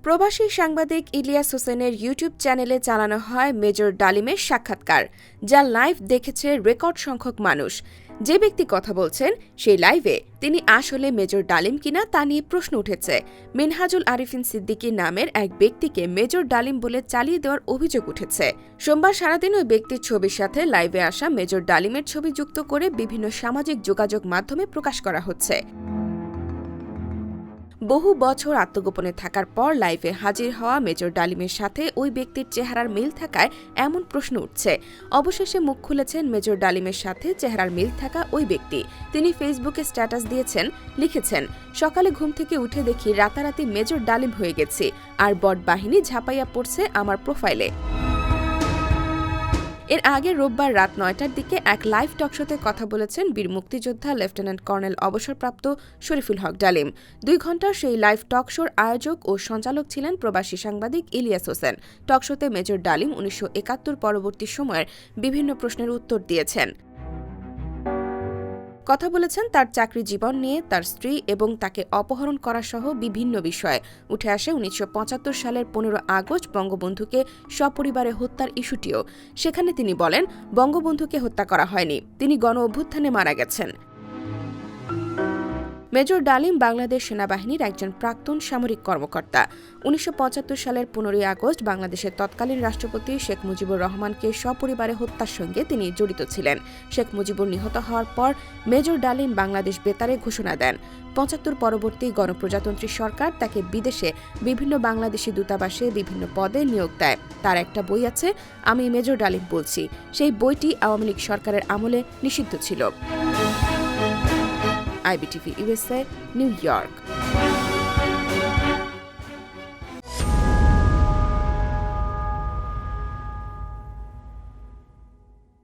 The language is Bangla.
প্রবাসী সাংবাদিক ইলিয়াস হোসেনের ইউটিউব চ্যানেলে চালানো হয় মেজর ডালিমের সাক্ষাৎকার, যা লাইভ দেখেছে রেকর্ড সংখ্যক মানুষ। যে ব্যক্তি কথা বলছেন সেই লাইভে তিনি আসলে মেজর ডালিম কিনা তা নিয়ে প্রশ্ন উঠেছে। মিনহাজুল আরিফিন সিদ্দিকী নামের এক ব্যক্তিকে মেজর ডালিম বলে চালিয়ে দেওয়ার অভিযোগ উঠেছে। সোমবার সারাদিন ওই ব্যক্তির ছবির সাথে লাইভে আসা মেজর ডালিমের ছবি যুক্ত করে বিভিন্ন সামাজিক যোগাযোগ মাধ্যমে প্রকাশ করা হচ্ছে। বহু বছর আত্মগোপনে থাকার পর লাইভে হাজির হওয়া মেজর ডালিমের সাথে ওই ব্যক্তির চেহারার মিল থাকায় এমন প্রশ্ন উঠছে। অবশেষে মুখ খুলেছেন মেজর ডালিমের সাথে চেহারার মিল থাকা ওই ব্যক্তি। তিনি ফেসবুকে স্ট্যাটাস দিয়েছেন, লিখেছেন, সকালে ঘুম থেকে উঠে দেখি রাতারাতি মেজর ডালিম হয়ে গেছি, আর বট বাহিনী ঝাঁপাইয়া পড়ছে আমার প্রোফাইলে। এর আগে রোববার রাত ৯টার দিকে এক লাইভ টকশোতে কথা বলেছেন বীর মুক্তিযোদ্ধা লেফটেন্যান্ট কর্নেল অবসরপ্রাপ্ত শরীফুল হক ডালিম। ২ ঘণ্টার সেই লাইভ টকশোর আয়োজক ও সঞ্চালক ছিলেন প্রবাসী সাংবাদিক ইলিয়াস হোসেন। টকশোতে মেজর ডালিম ১৯৭১ পরবর্তী সময়ের বিভিন্ন প্রশ্নের উত্তর দিয়েছেন। কথা বলেছেন তার চাকরি জীবন নিয়ে, তার স্ত্রী এবং তাকে অপহরণ করা সহ বিভিন্ন বিষয়ে। উঠে আসে ১৯৭৫ সালের ১৫ আগস্ট বঙ্গবন্ধুকে সপরিবারে হত্যার ইস্যুটিও। সেখানে তিনি বলেন, বঙ্গবন্ধুকে হত্যা করা হয়নি, তিনি গণ-অভ্যুত্থানে মারা গেছেন। মেজর ডালিম বাংলাদেশ সেনাবাহিনীর একজন প্রাক্তন সামরিক কর্মকর্তা। ১৯৭৫ সালের ১৫ আগস্ট বাংলাদেশের তৎকালীন রাষ্ট্রপতি শেখ মুজিবুর রহমানকে সপরিবারে হত্যার সঙ্গে তিনি জড়িত ছিলেন। শেখ মুজিবুর নিহত হওয়ার পর মেজর ডালিম বাংলাদেশ বেতারে ঘোষণা দেন। ৭৫ পরবর্তী গণপ্রজাতন্ত্রী সরকার তাকে বিদেশে বিভিন্ন বাংলাদেশি দূতাবাসে বিভিন্ন পদে নিয়োগ দেয়। তার একটা বই আছে, আমি মেজর ডালিম বলছি। সেই বইটি আওয়ামী লীগ সরকারের আমলে নিষিদ্ধ ছিল। IBTV USA, New York.